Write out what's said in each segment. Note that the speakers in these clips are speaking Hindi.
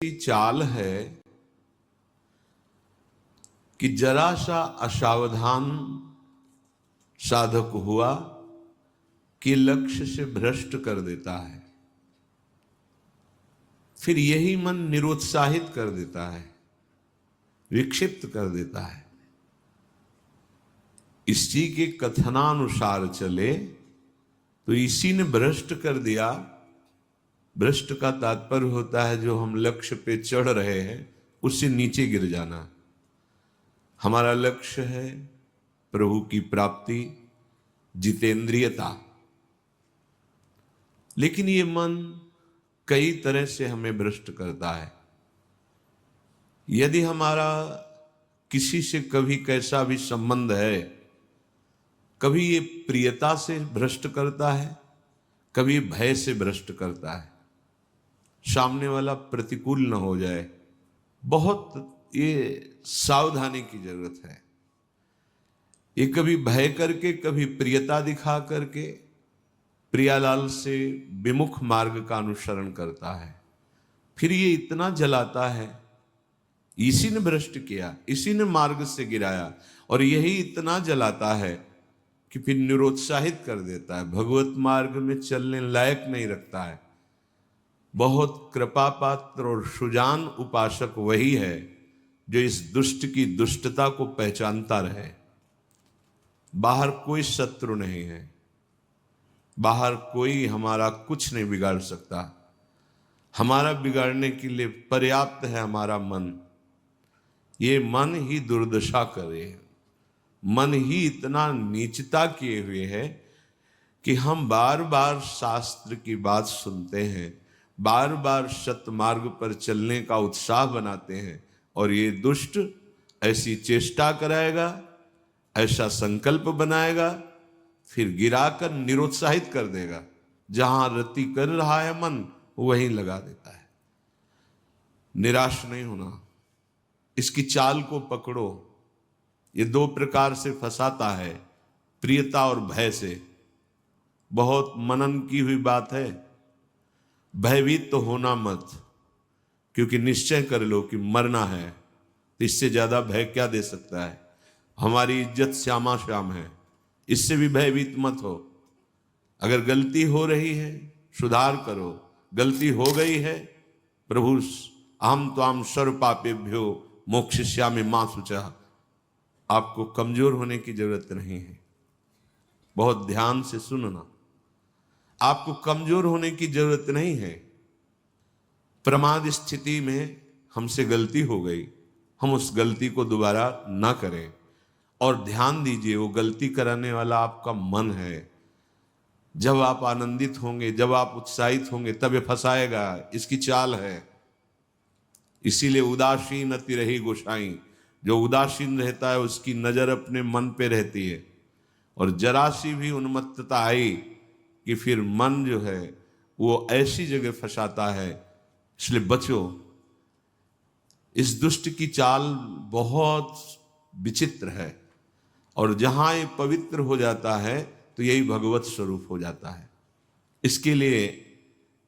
की चाल है कि जरा सा असावधान साधक हुआ कि लक्ष्य से भ्रष्ट कर देता है। फिर यही मन निरुत्साहित कर देता है, विक्षिप्त कर देता है। इसी के कथनानुसार चले तो इसी ने भ्रष्ट कर दिया। भ्रष्ट का तात्पर्य होता है जो हम लक्ष्य पे चढ़ रहे हैं उससे नीचे गिर जाना। हमारा लक्ष्य है प्रभु की प्राप्ति, जितेंद्रियता, लेकिन ये मन कई तरह से हमें भ्रष्ट करता है। यदि हमारा किसी से कभी कैसा भी संबंध है, कभी ये प्रियता से भ्रष्ट करता है, कभी भय से भ्रष्ट करता है। सामने वाला प्रतिकूल न हो जाए, बहुत ये सावधानी की जरूरत है। ये कभी भय करके, कभी प्रियता दिखा करके प्रियालाल से विमुख मार्ग का अनुसरण करता है। फिर ये इतना जलाता है, इसी ने भ्रष्ट किया, इसी ने मार्ग से गिराया, और यही इतना जलाता है कि फिर निरुत्साहित कर देता है, भगवत मार्ग में चलने लायक नहीं रखता है। बहुत कृपा पात्र और सुजान उपासक वही है जो इस दुष्ट की दुष्टता को पहचानता रहे। बाहर कोई शत्रु नहीं है, बाहर कोई हमारा कुछ नहीं बिगाड़ सकता। हमारा बिगाड़ने के लिए पर्याप्त है हमारा मन। ये मन ही दुर्दशा करे, मन ही इतना नीचता किए हुए है कि हम बार बार शास्त्र की बात सुनते हैं, बार बार सत्य मार्ग पर चलने का उत्साह बनाते हैं, और ये दुष्ट ऐसी चेष्टा कराएगा, ऐसा संकल्प बनाएगा, फिर गिराकर निरुत्साहित कर देगा। जहां रति कर रहा है मन वहीं लगा देता है। निराश नहीं होना, इसकी चाल को पकड़ो। ये दो प्रकार से फंसाता है, प्रियता और भय से। बहुत मनन की हुई बात है। भयभीत तो होना मत, क्योंकि निश्चय कर लो कि मरना है, तो इससे ज्यादा भय क्या दे सकता है। हमारी इज्जत श्यामा श्याम है, इससे भी भयभीत मत हो। अगर गलती हो रही है सुधार करो, गलती हो गई है प्रभु अहम त्वाम सर्व पापेभ्यो मोक्षयिष्यामि मा शुचः। आपको कमजोर होने की जरूरत नहीं है। बहुत ध्यान से सुनना, आपको कमजोर होने की जरूरत नहीं है। प्रमाद स्थिति में हमसे गलती हो गई, हम उस गलती को दोबारा ना करें। और ध्यान दीजिए, वो गलती कराने वाला आपका मन है। जब आप आनंदित होंगे, जब आप उत्साहित होंगे, तब ये फंसाएगा। इसकी चाल है। इसीलिए उदासीन अति रही गोसाई। जो उदासीन रहता है उसकी नजर अपने मन पे रहती है, और जरा सी भी उन्मत्तता आई कि फिर मन जो है वो ऐसी जगह फंसाता है। इसलिए बचो। इस दुष्ट की चाल बहुत विचित्र है, और जहां ये पवित्र हो जाता है तो यही भगवत स्वरूप हो जाता है। इसके लिए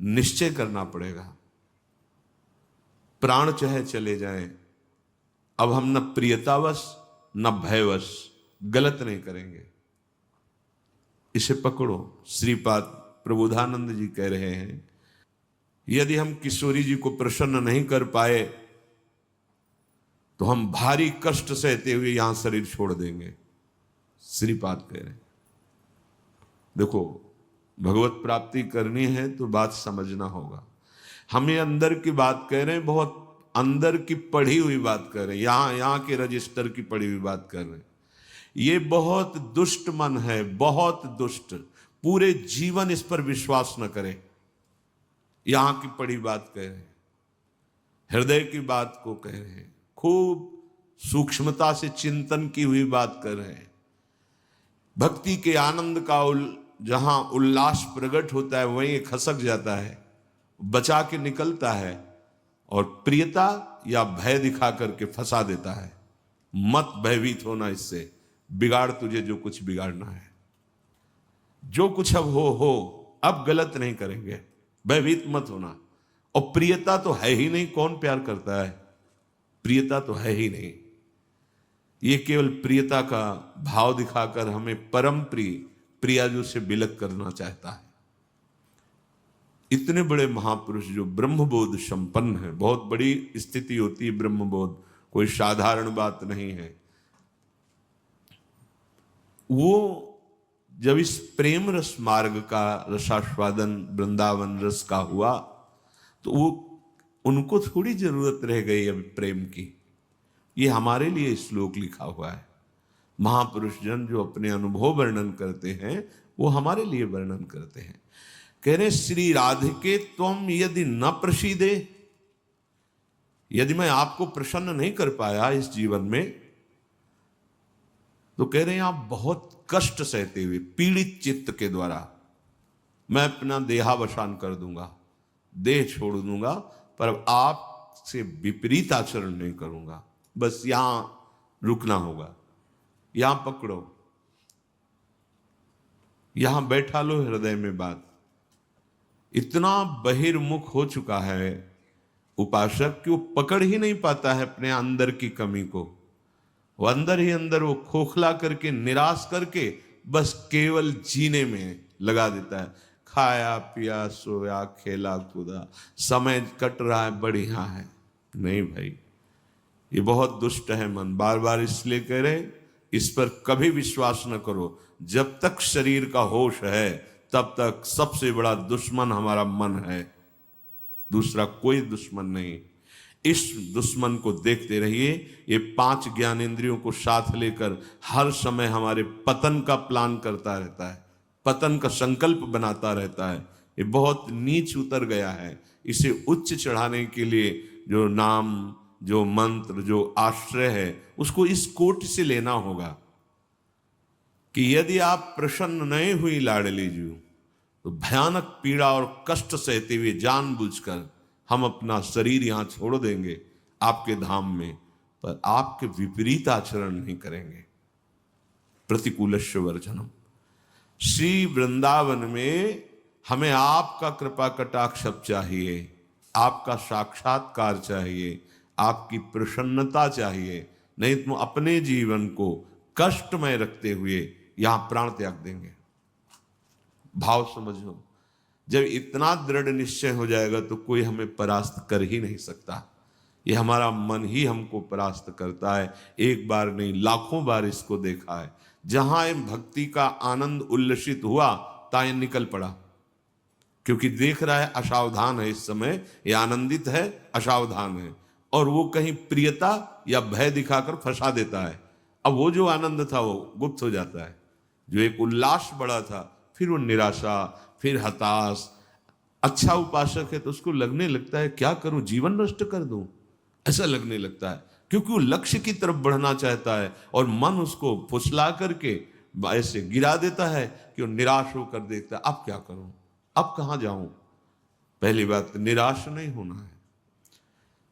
निश्चय करना पड़ेगा। प्राण चाहे चले जाएं, अब हम न प्रियतावश न भयवश गलत नहीं करेंगे। इसे पकड़ो। श्रीपाद प्रबोधानंद जी कह रहे हैं, यदि हम किशोरी जी को प्रसन्न नहीं कर पाए तो हम भारी कष्ट सहते हुए यहां शरीर छोड़ देंगे। श्रीपाद कह रहे हैं। देखो, भगवत प्राप्ति करनी है तो बात समझना होगा। हम ये अंदर की बात कह रहे हैं, बहुत अंदर की पढ़ी हुई बात कर रहे हैं, यहां के रजिस्टर की पढ़ी हुई बात कर रहे हैं। ये बहुत दुष्ट मन है, बहुत दुष्ट। पूरे जीवन इस पर विश्वास न करें। यहां की पढ़ी बात कह रहे हैं, हृदय की बात को कह रहे हैं, खूब सूक्ष्मता से चिंतन की हुई बात कर रहे हैं। भक्ति के आनंद का जहां उल्लास प्रकट होता है वहीं खसक जाता है, बचा के निकलता है, और प्रियता या भय दिखा करके फंसा देता है। मत भयभीत होना, इससे बिगाड़ तुझे जो कुछ बिगाड़ना है। जो कुछ अब हो, अब गलत नहीं करेंगे। भयभीत मत होना। और प्रियता तो है ही नहीं, कौन प्यार करता है? प्रियता तो है ही नहीं। ये केवल प्रियता का भाव दिखाकर हमें परम प्रिय प्रियाजू से बिलक करना चाहता है। इतने बड़े महापुरुष जो ब्रह्मबोध संपन्न है, बहुत बड़ी स्थिति होती है ब्रह्मबोध, कोई साधारण बात नहीं है। वो जब इस प्रेम रस मार्ग का रसास्वादन वृंदावन रस का हुआ तो वो उनको थोड़ी जरूरत रह गई अब प्रेम की। ये हमारे लिए श्लोक लिखा हुआ है। महापुरुष जन जो अपने अनुभव वर्णन करते हैं वो हमारे लिए वर्णन करते हैं। कह रहे श्री राधिके त्वम यदि न प्रसीदे, यदि मैं आपको प्रसन्न नहीं कर पाया इस जीवन में, तो कह रहे हैं आप बहुत कष्ट सहते हुए पीड़ित चित्त के द्वारा मैं अपना देहावसान कर दूंगा, देह छोड़ दूंगा, पर आपसे विपरीत आचरण नहीं करूंगा। बस यहां रुकना होगा, यहां पकड़ो, यहां बैठा लो हृदय में बात। इतना बहिर्मुख हो चुका है उपासक कि वो पकड़ ही नहीं पाता है अपने अंदर की कमी को। वो अंदर ही अंदर वो खोखला करके, निराश करके बस केवल जीने में लगा देता है। खाया पिया सोया खेला कूदा, समय कट रहा है, बढ़िया है। नहीं भाई, ये बहुत दुष्ट है मन। बार बार इसलिए कह रहे इस पर कभी विश्वास न करो। जब तक शरीर का होश है तब तक सबसे बड़ा दुश्मन हमारा मन है, दूसरा कोई दुश्मन नहीं। इस दुश्मन को देखते रहिए। ये 5 ज्ञानेंद्रियों को साथ लेकर हर समय हमारे पतन का प्लान करता रहता है, पतन का संकल्प बनाता रहता है। ये बहुत नीच उतर गया है। इसे उच्च चढ़ाने के लिए जो नाम, जो मंत्र, जो आश्रय है, उसको इस कोट से लेना होगा कि यदि आप प्रसन्न नहीं हुई लाडली जी, तो भयानक पीड़ा और कष्ट सहते हुए जानबूझकर हम अपना शरीर यहां छोड़ देंगे आपके धाम में, पर आपके विपरीत आचरण नहीं करेंगे। प्रतिकूलस्य वर्जनम। श्री वृंदावन में हमें आपका कृपा कटाक्ष चाहिए, आपका साक्षात्कार चाहिए, आपकी प्रसन्नता चाहिए। नहीं तो अपने जीवन को कष्टमय रखते हुए यहां प्राण त्याग देंगे। भाव समझो, जब इतना दृढ़ निश्चय हो जाएगा तो कोई हमें परास्त कर ही नहीं सकता। ये हमारा मन ही हमको परास्त करता है। एक बार नहीं, लाखों बार इसको देखा है। जहां भक्ति का आनंद उल्लसित हुआ ताए निकल पड़ा, क्योंकि देख रहा है असावधान है, इस समय ये आनंदित है, असावधान है, और वो कहीं प्रियता या भय दिखाकर फंसा देता है। अब वो जो आनंद था वो गुप्त हो जाता है। जो एक उल्लास बड़ा था, फिर वो निराशा, फिर हताश। अच्छा उपासक है तो उसको लगने लगता है क्या करूं, जीवन नष्ट कर दूं, ऐसा लगने लगता है, क्योंकि वो लक्ष्य की तरफ बढ़ना चाहता है और मन उसको फुसला करके ऐसे गिरा देता है कि वो निराश होकर देखता है अब क्या करूं, अब कहां जाऊं। पहली बात, निराश नहीं होना है।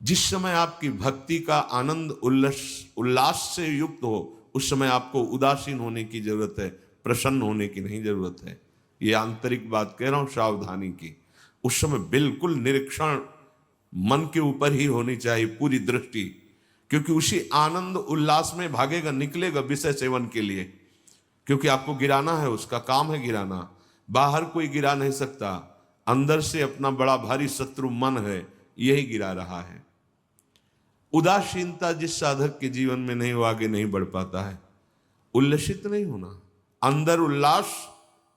जिस समय आपकी भक्ति का आनंद उल्लास से युक्त हो, उस समय आपको उदासीन होने की जरूरत है, प्रसन्न होने की नहीं जरूरत है। ये आंतरिक बात कह रहा हूं, सावधानी की। उस समय बिल्कुल निरीक्षण मन के ऊपर ही होनी चाहिए, पूरी दृष्टि, क्योंकि उसी आनंद उल्लास में भागेगा, निकलेगा विषय सेवन के लिए, क्योंकि आपको गिराना है, उसका काम है गिराना। बाहर कोई गिरा नहीं सकता, अंदर से अपना बड़ा भारी शत्रु मन है, यही गिरा रहा है। उदासीनता जिस साधक के जीवन में नहीं, वो आगे नहीं बढ़ पाता है। उल्लसित नहीं होना, अंदर उल्लास,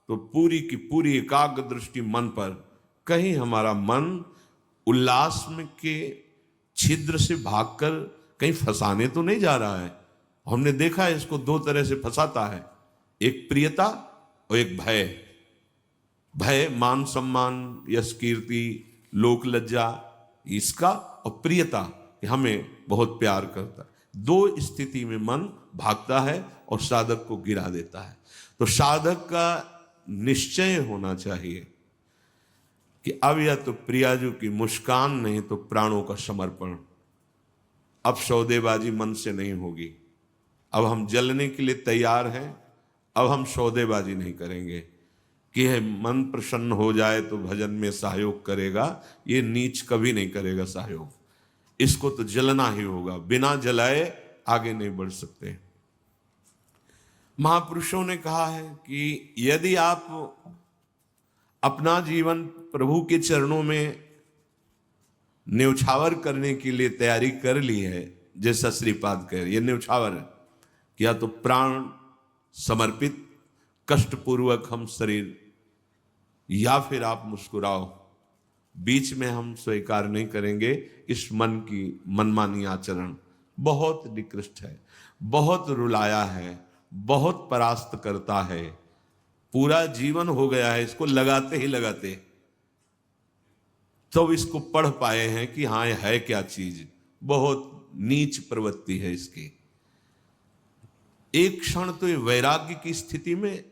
तो पूरी की पूरी एकाग्र दृष्टि मन पर। कहीं हमारा मन उल्लास में के छिद्र से भागकर कहीं फंसाने तो नहीं जा रहा है। हमने देखा है इसको 2 तरह से फंसाता है, एक प्रियता और एक भय। भय मान सम्मान, यश कीर्ति, लोक लज्जा, इसका, और प्रियता कि हमें बहुत प्यार करता है। 2 स्थिति में मन भागता है और साधक को गिरा देता है। तो साधक का निश्चय होना चाहिए कि अब या तो प्रियाजू की मुस्कान, नहीं तो प्राणों का समर्पण। अब सौदेबाजी मन से नहीं होगी। अब हम जलने के लिए तैयार हैं। अब हम सौदेबाजी नहीं करेंगे कि है मन प्रसन्न हो जाए तो भजन में सहयोग करेगा, ये नीच कभी नहीं करेगा सहयोग। इसको तो जलना ही होगा, बिना जलाए आगे नहीं बढ़ सकते। महापुरुषों ने कहा है कि यदि आप अपना जीवन प्रभु के चरणों में न्यौछावर करने के लिए तैयारी कर ली है, जैसा श्रीपाद कह रहे, ये न्यौछावर है, या तो प्राण समर्पित कष्टपूर्वक हम शरीर, या फिर आप मुस्कुराओ, बीच में हम स्वीकार नहीं करेंगे इस मन की मनमानी आचरण। बहुत निकृष्ट है, बहुत रुलाया है, बहुत परास्त करता है, पूरा जीवन हो गया है इसको लगाते ही लगाते, तो इसको पढ़ पाए हैं कि हाँ ये है क्या चीज। बहुत नीच प्रवृत्ति है इसकी। एक क्षण तो ये वैराग्य की स्थिति में,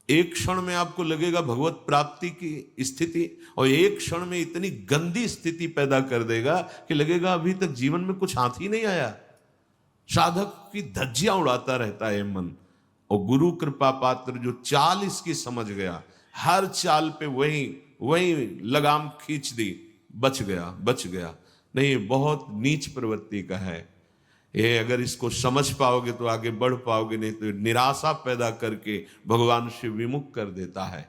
एक क्षण में आपको लगेगा भगवत प्राप्ति की स्थिति, और एक क्षण में इतनी गंदी स्थिति पैदा कर देगा कि लगेगा अभी तक जीवन में कुछ हाथ ही नहीं आया। साधक की धज्जियां उड़ाता रहता है मन। और गुरु कृपा पात्र जो चाल इसकी समझ गया, हर चाल पे वही लगाम खींच दी, बच गया। नहीं, बहुत नीच प्रवृत्ति का है ये। अगर इसको समझ पाओगे तो आगे बढ़ पाओगे, नहीं तो निराशा पैदा करके भगवान से विमुख कर देता है।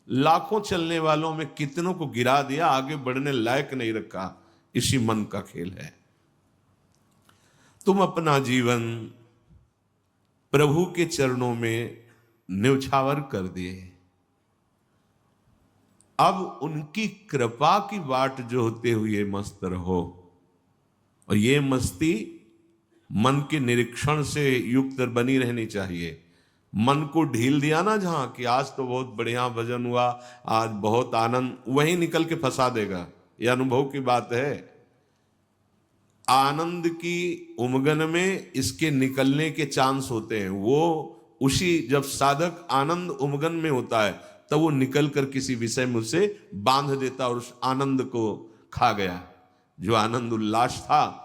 लाखों चलने वालों में कितनों को गिरा दिया, आगे बढ़ने लायक नहीं रखा। इसी मन का खेल है। तुम अपना जीवन प्रभु के चरणों में न्यौछावर कर दिए, अब उनकी कृपा की बाट जोहते हुए मस्त रहो। और ये मस्ती मन के निरीक्षण से युक्त बनी रहनी चाहिए। मन को ढील दिया ना जहां कि आज तो बहुत बढ़िया भजन हुआ, आज बहुत आनंद, वहीं निकल के फंसा देगा। यह अनुभव की बात है। आनंद की उमगन में इसके निकलने के चांस होते हैं। वो उसी, जब साधक आनंद उमगन में होता है तब वो निकल कर किसी विषय में उसे बांध देता और उस आनंद को खा गया। जो आनंद उल्लास था,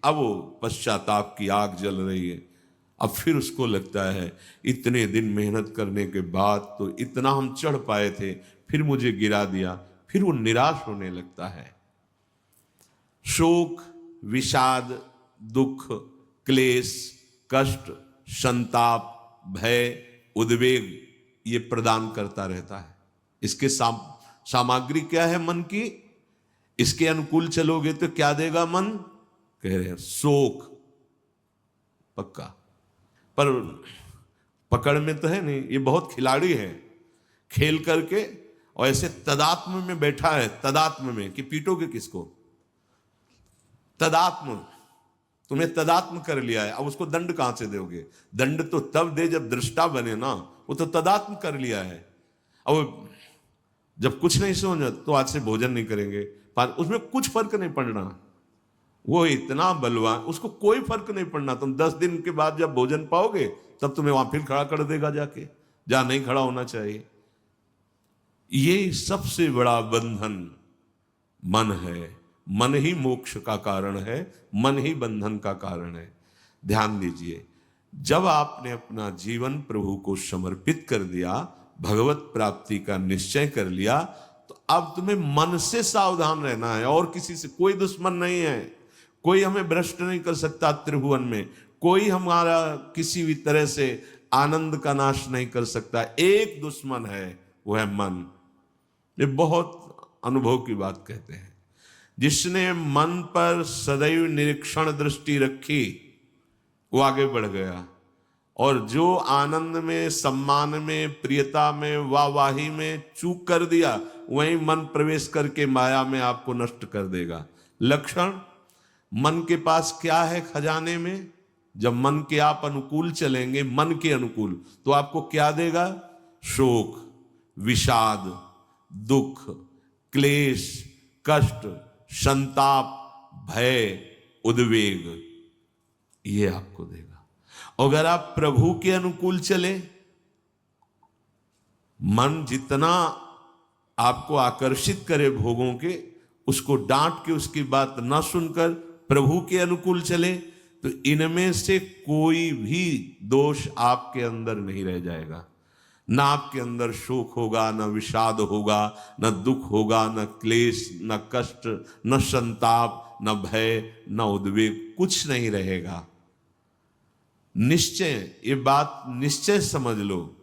अब वो पश्चाताप की आग जल रही है। अब फिर उसको लगता है इतने दिन मेहनत करने के बाद तो इतना हम चढ़ पाए थे, फिर मुझे गिरा दिया। फिर वो निराश होने लगता है। शोक, विषाद, दुख, क्लेश, कष्ट, संताप, भय, उद्वेग ये प्रदान करता रहता है। इसके सामग्री क्या है मन की? इसके अनुकूल चलोगे तो क्या देगा मन? कह रहे हैं शोक पक्का, पर पकड़ में तो है नहीं। ये बहुत खिलाड़ी है, खेल करके और ऐसे तदात्म में बैठा है, तदात्म में कि पीटोगे किसको? तदात्म, तुम्हें तदात्म कर लिया है, अब उसको दंड कहां से दोगे? दंड तो तब दे जब दृष्टा बने ना। वो तो तदात्म कर लिया है। अब जब कुछ नहीं समझ तो आज से भोजन नहीं करेंगे, उसमें कुछ फर्क नहीं पड़ना। वो इतना बलवान, उसको कोई फर्क नहीं पड़ना। तुम 10 दिन के बाद जब भोजन पाओगे तब तुम्हें वहां फिर खड़ा कर देगा जाके, जहां नहीं खड़ा होना चाहिए। ये सबसे बड़ा बंधन मन है। मन ही मोक्ष का कारण है, मन ही बंधन का कारण है। ध्यान दीजिए, जब आपने अपना जीवन प्रभु को समर्पित कर दिया, भगवत प्राप्ति का निश्चय कर लिया, तो अब तुम्हें मन से सावधान रहना है। और किसी से कोई दुश्मन नहीं है। कोई हमें भ्रष्ट नहीं कर सकता त्रिभुवन में। कोई हमारा किसी भी तरह से आनंद का नाश नहीं कर सकता। एक दुश्मन है, वो है मन। ये बहुत अनुभव की बात कहते हैं। जिसने मन पर सदैव निरीक्षण दृष्टि रखी वो आगे बढ़ गया। और जो आनंद में, सम्मान में, प्रियता में, वाहवाही में चूक कर दिया, वहीं मन प्रवेश करके माया में आपको नष्ट कर देगा। लक्षण मन के पास क्या है खजाने में? जब मन के आप अनुकूल चलेंगे, मन के अनुकूल, तो आपको क्या देगा? शोक, विषाद, दुख, क्लेश, कष्ट, संताप, भय, उद्वेग, ये आपको देगा। अगर आप प्रभु के अनुकूल चले, मन जितना आपको आकर्षित करे भोगों के, उसको डांट के उसकी बात ना सुनकर प्रभु के अनुकूल चले, तो इनमें से कोई भी दोष आपके अंदर नहीं रह जाएगा। ना आपके अंदर शोक होगा, न विषाद होगा, न दुख होगा, न क्लेश, न कष्ट, न संताप, न भय, न उद्वेग, कुछ नहीं रहेगा। निश्चय, ये बात निश्चय समझ लो,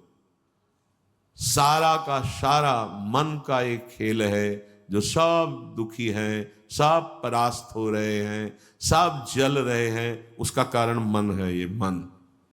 सारा का सारा मन का एक खेल है। जो सब दुखी हैं, सब परास्त हो रहे हैं, सब जल रहे हैं, उसका कारण मन है। ये मन